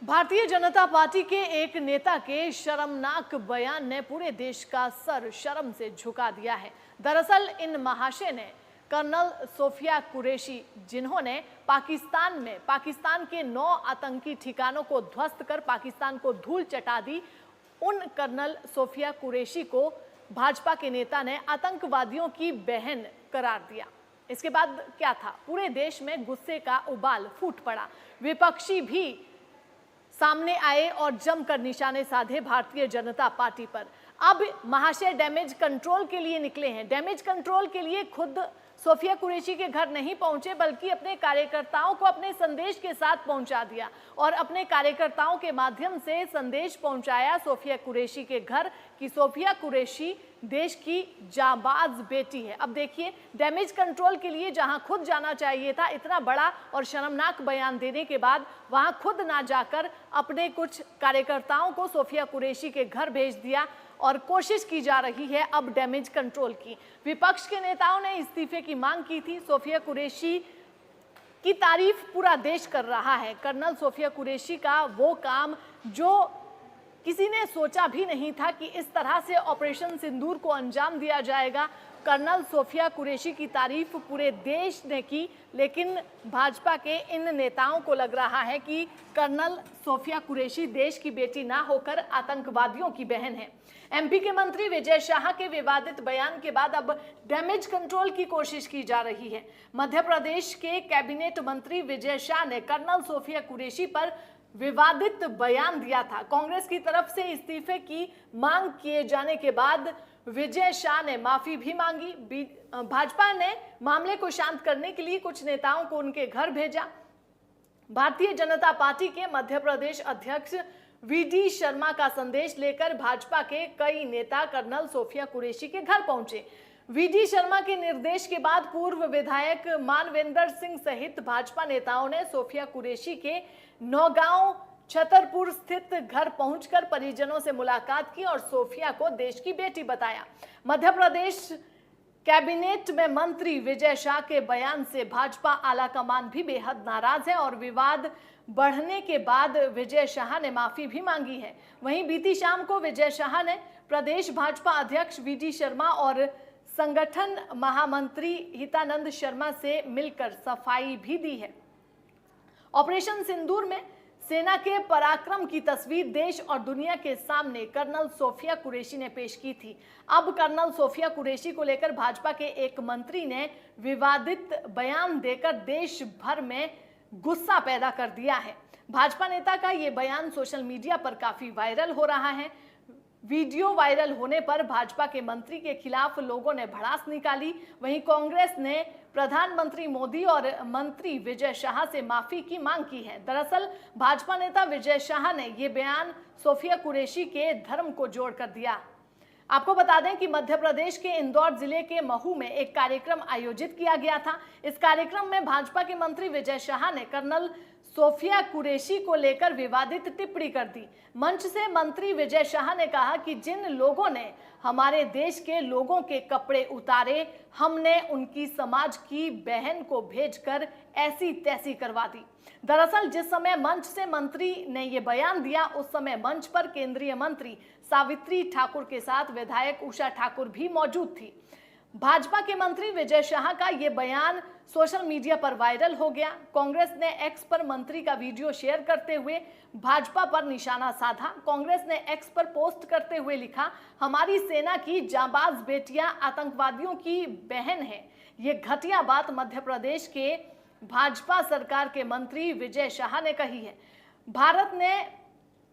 Bharatiya Janata party के एक नेता के शर्मनाक बयान ने पूरे देश का सर शर्म से झुका दिया है। दरअसल इन महाशय ने कर्नल सोफिया कुरैशी, जिन्होंने पाकिस्तान के 9 आतंकी ठिकानों को ध्वस्त कर पाकिस्तान को धूल चटा दी, उन कर्नल सोफिया कुरैशी को भाजपा के नेता ने आतंकवादियों की बहन करार दिया। इसके बाद क्या था, पूरे देश में गुस्से का उबाल फूट पड़ा। विपक्षी भी सामने आए और जमकर निशाने साधे भारतीय जनता पार्टी पर। अब महाशय डैमेज कंट्रोल के लिए निकले हैं। डैमेज कंट्रोल के लिए खुद सोफिया कुरैशी के घर नहीं पहुंचे, बल्कि अपने कार्यकर्ताओं को अपने संदेश के साथ पहुंचा दिया और अपने कार्यकर्ताओं के माध्यम से संदेश पहुंचाया सोफिया कुरैशी के घर कि सोफिया कुरैशी देश की जाबाज बेटी है। अब देखिए, डैमेज कंट्रोल के लिए जहां खुद जाना चाहिए था, इतना बड़ा और शर्मनाक बयान देने के बाद वहां खुद ना जाकर अपने कुछ कार्यकर्ताओं को सोफिया कुरैशी के घर भेज दिया और कोशिश की जा रही है अब डैमेज कंट्रोल की। विपक्ष के नेताओं ने इस्तीफे की मांग की थी। सोफिया कुरैशी की तारीफ पूरा देश कर रहा है। कर्नल सोफिया कुरैशी का वो काम जो किसी ने सोचा भी नहीं था कि इस तरह से ऑपरेशन सिंदूर को अंजाम दिया जाएगा। कर्नल सोफिया कुरैशी की तारीफ पूरे देश ने की, लेकिन भाजपा के इन नेताओं को लग रहा है कि कर्नल सोफिया कुरैशी देश की बेटी ना होकर आतंकवादियों की बहन है। एमपी के मंत्री विजय शाह के विवादित बयान के बाद अब डैमेज कंट्रोल की कोशिश की जा रही है। मध्य प्रदेश के कैबिनेट मंत्री विजय शाह ने कर्नल सोफिया कुरैशी पर विवादित बयान दिया था। कांग्रेस की तरफ से इस्तीफे की मांग किए जाने के बाद विजय शाह ने माफी भी मांगी। भाजपा ने मामले को शांत करने के लिए कुछ नेताओं को उनके घर भेजा। भारतीय जनता पार्टी के मध्य प्रदेश अध्यक्ष वीडी शर्मा का संदेश लेकर भाजपा के कई नेता कर्नल सोफिया कुरैशी के घर पहुंचे। वीडी शर्मा के निर्देश के बाद पूर्व विधायक मानवेंद्र सिंह सहित भाजपा नेताओं ने सोफिया कुरैशी के नौगांव छतरपुर स्थित घर पहुंचकर परिजनों से मुलाकात की और सोफिया को देश की बेटी बताया। मध्य प्रदेश कैबिनेट में मंत्री विजय शाह के बयान से भाजपा आलाकमान भी बेहद नाराज है और विवाद बढ़ने के बाद विजय शाह ने माफी भी मांगी है। वहीं बीती शाम को विजय शाह ने प्रदेश भाजपा अध्यक्ष वीडी शर्मा और संगठन महामंत्री हितानंद शर्मा से मिलकर सफाई भी दी है। ऑपरेशन सिंदूर में सेना के पराक्रम की तस्वीर देश और दुनिया के सामने कर्नल सोफिया कुरैशी ने पेश की थी। अब कर्नल सोफिया कुरैशी को लेकर भाजपा के एक मंत्री ने विवादित बयान देकर देश भर में गुस्सा पैदा कर दिया है। भाजपा नेता का ये बयान सोशल मीडिया पर काफी वायरल हो रहा है। वीडियो वायरल होने पर भाजपा के मंत्री के खिलाफ लोगों ने भड़ास निकाली। वहीं कांग्रेस ने प्रधानमंत्री मोदी और मंत्री विजय शाह से माफी की मांग की है। दरअसल भाजपा नेता विजय शाह ने ये बयान सोफिया कुरैशी के धर्म को जोड़कर दिया। आपको बता दें कि मध्य प्रदेश के इंदौर जिले के महू में एक कार्यक्रम आयोजित किया गया था। इस कार्यक्रम में भाजपा के मंत्री विजय शाह ने कर्नल सोफिया कुरैशी को लेकर विवादित टिप्पणी कर दी। मंच से मंत्री विजय शाह ने कहा कि जिन लोगों ने हमारे देश के लोगों के कपड़े उतारे, हमने उनकी समाज की बहन को भेजकर ऐसी तैसी करवा दी। दरअसल जिस समय मंच से मंत्री ने ये बयान दिया, उस समय मंच पर केंद्रीय मंत्री सावित्री ठाकुर के साथ विधायक उषा ठाकुर भी मौजूद थी। भाजपा के मंत्री विजय शाह का ये बयान सोशल मीडिया पर वायरल हो गया। कांग्रेस ने एक्स पर मंत्री का वीडियो शेयर करते हुए भाजपा पर निशाना साधा। कांग्रेस ने एक्स पर पोस्ट करते हुए लिखा, हमारी सेना की जाबाज बेटियां आतंकवादियों की बहन है। ये घटिया बात मध्य प्रदेश के भाजपा सरकार के मंत्री विजय शाह ने कही है।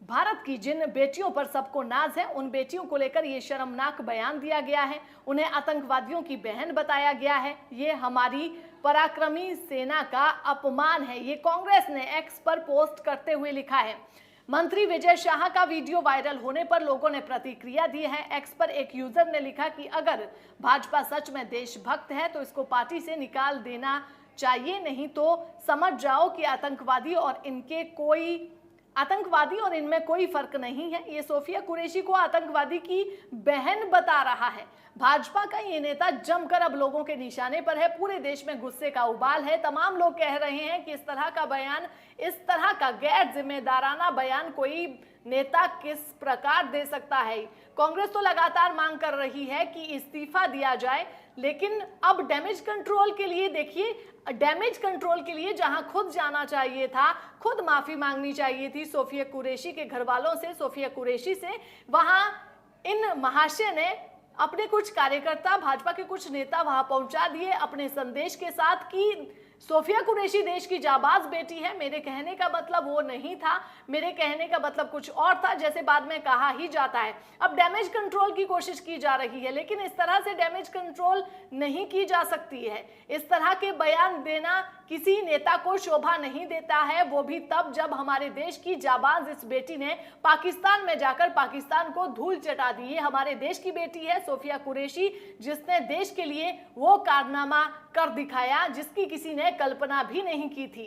भारत की जिन बेटियों पर सबको नाज है, उन बेटियों को लेकर ये शर्मनाक बयान दिया गया है। उन्हें आतंकवादियों की बहन बताया गया है। ये हमारी पराक्रमी सेना का अपमान है, ये कांग्रेस ने एक्स पर पोस्ट करते हुए लिखा है। मंत्री विजय शाह का वीडियो वायरल होने पर लोगों ने प्रतिक्रिया दी है। एक्स पर एक यूजर ने लिखा कि अगर भाजपा सच में देशभक्त है तो इसको पार्टी से निकाल देना चाहिए, नहीं तो समझ जाओ कि आतंकवादी और इनके कोई आतंकवादी और इनमें कोई फर्क नहीं है। ये सोफिया कुरैशी को आतंकवादी की बहन बता रहा है। भाजपा का ये नेता जमकर अब लोगों के निशाने पर है। पूरे देश में गुस्से का उबाल है। तमाम लोग कह रहे हैं कि इस तरह का बयान, इस तरह का गैर जिम्मेदाराना बयान कोई नेता किस प्रकार दे सकता है। कांग्रेस तो लगातार मांग कर रही है कि इस्तीफा दिया जाए, लेकिन अब डैमेज कंट्रोल के लिए देखिए, डैमेज कंट्रोल के लिए जहां खुद जाना चाहिए था, खुद माफी मांगनी चाहिए थी सोफिया कुरैशी के घर वालों से, सोफिया कुरैशी से, वहां इन महाशय ने अपने कुछ कार्यकर्ता, भाजपा के कुछ नेता वहां पहुंचा दिए अपने संदेश के साथ कि सोफिया कुरैशी देश की जाबाज बेटी है। मेरे कहने का मतलब वो नहीं था, मेरे कहने का मतलब कुछ और था, जैसे बाद में कहा ही जाता है। अब डैमेज कंट्रोल की कोशिश की जा रही है, लेकिन इस तरह से डैमेज कंट्रोल नहीं की जा सकती है। इस तरह के बयान देना किसी नेता को शोभा नहीं देता है, वो भी तब जब हमारे देश की जाबाज इस बेटी ने पाकिस्तान में जाकर पाकिस्तान को धूल चटा दी। है हमारे देश की बेटी है सोफिया कुरैशी, जिसने देश के लिए वो कारनामा कर दिखाया जिसकी किसी ने कल्पना भी नहीं की थी।